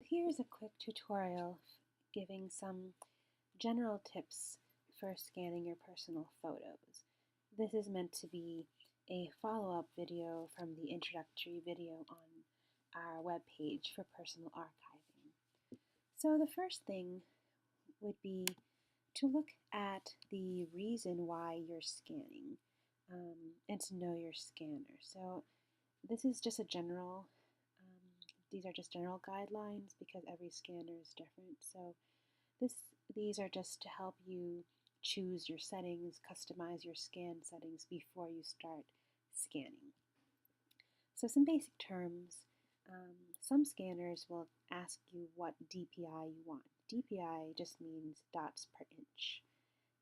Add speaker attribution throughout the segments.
Speaker 1: here's a quick tutorial giving some general tips for scanning your personal photos. This is meant to be a follow-up video from the introductory video on our webpage for personal archiving. So the first thing would be to look at the reason why you're scanning and to know your scanner. So this is just a general these are just general guidelines because every scanner is different. So these are just to help you choose your settings, customize your scan settings before you start scanning. So some basic terms. Some scanners will ask you what DPI you want. DPI just means dots per inch.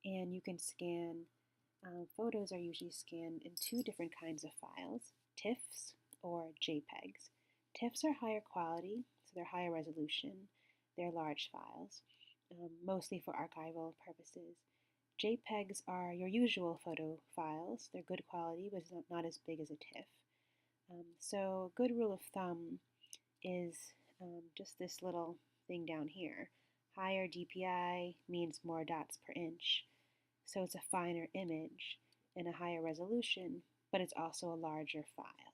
Speaker 1: And you can scan, photos are usually scanned in two different kinds of files, TIFFs or JPEGs. TIFFs are higher quality, so they're higher resolution. They're large files, mostly for archival purposes. JPEGs are your usual photo files. They're good quality, but not as big as a TIFF. So a good rule of thumb is just this little thing down here. Higher DPI means more dots per inch, so it's a finer image and a higher resolution, but it's also a larger file.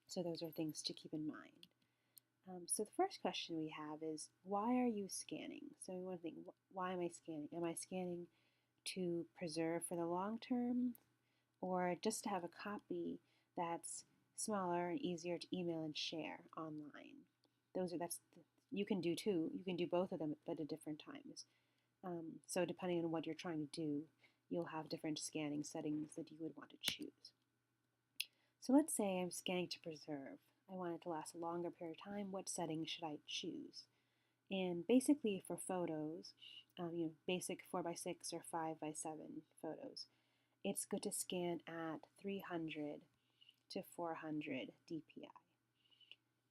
Speaker 1: So those are things to keep in mind. So the first question we have is, why are you scanning? So we want to think, why am I scanning? Am I scanning to preserve for the long term, or just to have a copy that's smaller and easier to email and share online? You can do two. You can do both of them, but at different times. So depending on what you're trying to do, you'll have different scanning settings that you would want to choose. So let's say I'm scanning to preserve. I want it to last a longer period of time. What settings should I choose? And basically for photos, basic 4x6 or 5x7 photos, it's good to scan at 300 to 400 DPI.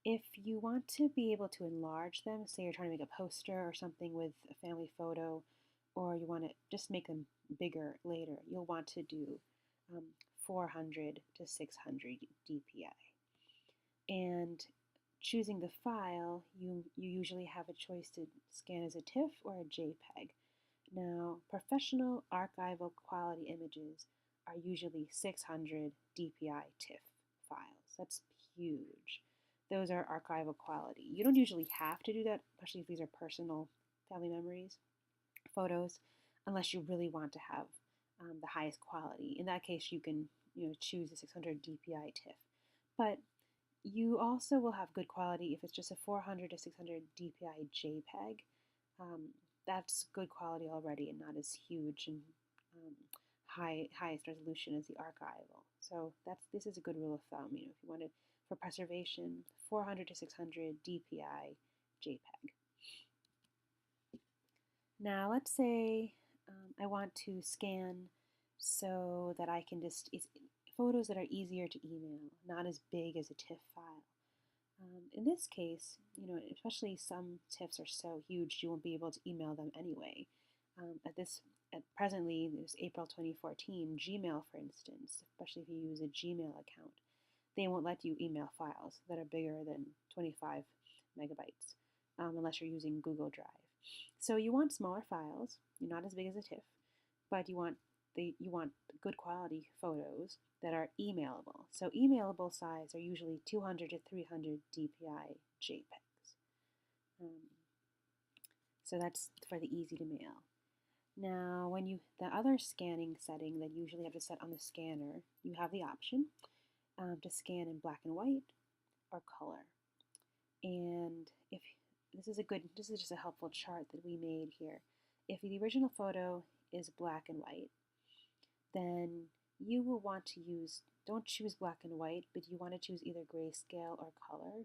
Speaker 1: If you want to be able to enlarge them, say you're trying to make a poster or something with a family photo, or you want to just make them bigger later, you'll want to do 400 to 600 DPI. And choosing the file, you usually have a choice to scan as a TIFF or a JPEG. Now, professional archival quality images are usually 600 DPI TIFF files. That's huge. Those are archival quality. You don't usually have to do that, especially if these are personal family memories, photos, unless you really want to have the highest quality. In that case, you can choose a 600 DPI TIFF. But you also will have good quality if it's just a 400 to 600 DPI JPEG. That's good quality already and not as huge and highest resolution as the archival. So this is a good rule of thumb. If you wanted for preservation, 400 to 600 DPI JPEG. Now let's say I want to scan so that I can it's photos that are easier to email, not as big as a TIFF file. In this case, especially some TIFFs are so huge you won't be able to email them anyway. Presently, there's April 2014, Gmail, for instance, especially if you use a Gmail account, they won't let you email files that are bigger than 25 megabytes unless you're using Google Drive. So you want smaller files. You're not as big as a TIFF, but you want good quality photos that are emailable. So emailable size are usually 200 to 300 DPI JPEGs. So that's for the easy to mail. Now, the other scanning setting that you usually have to set on the scanner, you have the option to scan in black and white or color. And if this is just a helpful chart that we made here. If the original photo is black and white, then you will want to don't choose black and white, but you want to choose either grayscale or color.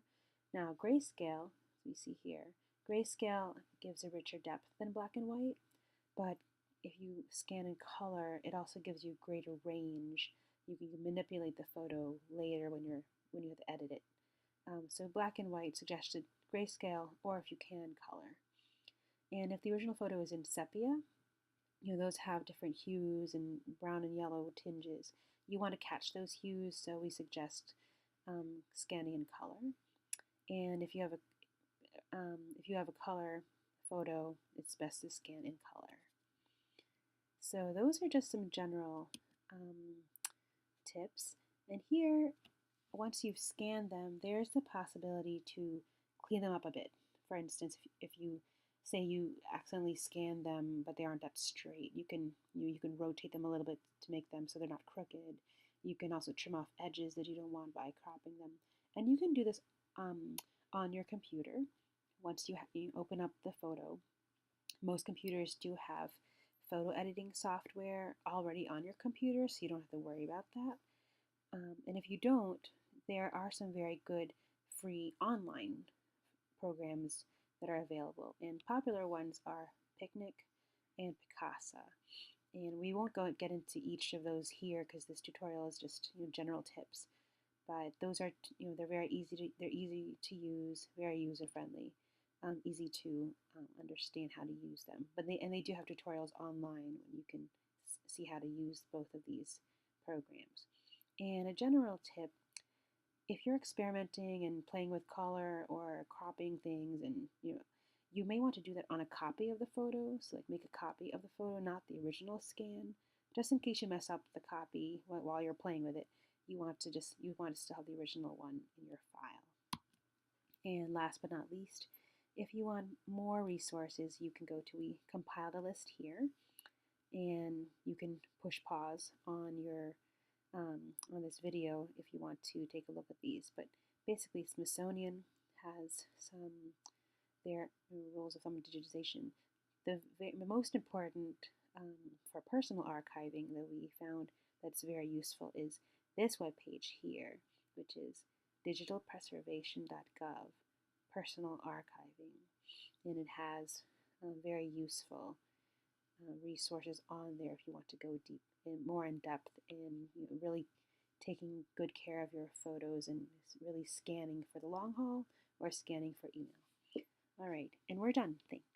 Speaker 1: Now, grayscale, as we see here, grayscale gives a richer depth than black and white, but if you scan in color, it also gives you greater range. You can manipulate the photo later when you have to edit it. So black and white suggested grayscale, or if you can, color. And if the original photo is in sepia, those have different hues and brown and yellow tinges. You want to catch those hues, so we suggest scanning in color. And if you have if you have a color photo, it's best to scan in color. So those are just some general tips. And here, once you've scanned them, there's the possibility to clean them up a bit. For instance, if you say you accidentally scan them but they aren't that straight, you can rotate them a little bit to make them so they're not crooked. You can also trim off edges that you don't want by cropping them. And you can do this on your computer. Once you open up the photo, most computers do have photo editing software already on your computer, so you don't have to worry about that. And if you don't, there are some very good free online programs that are available. And popular ones are Picnic and Picasa. And we won't get into each of those here because this tutorial is just general tips. But those are they're very easy to use, very user friendly, easy to understand how to use them. But they do have tutorials online when you can see how to use both of these programs. And a general tip, if you're experimenting and playing with color or cropping things, and you may want to do that on a copy of the photo. So like make a copy of the photo, not the original scan, just in case you mess up the copy while you're playing with it. You want to still have the original one in your file. And last but not least, if you want more resources, you can go to, we compiled a list here, and you can push pause on on this video if you want to take a look at these. But basically, Smithsonian has their rules of thumb digitization. The most important for personal archiving that we found that's very useful is this webpage here, which is digitalpreservation.gov, personal archiving. And it has very useful resources on there if you want to go deep and more in depth in really taking good care of your photos and really scanning for the long haul or scanning for email. All right, and we're done. Thanks.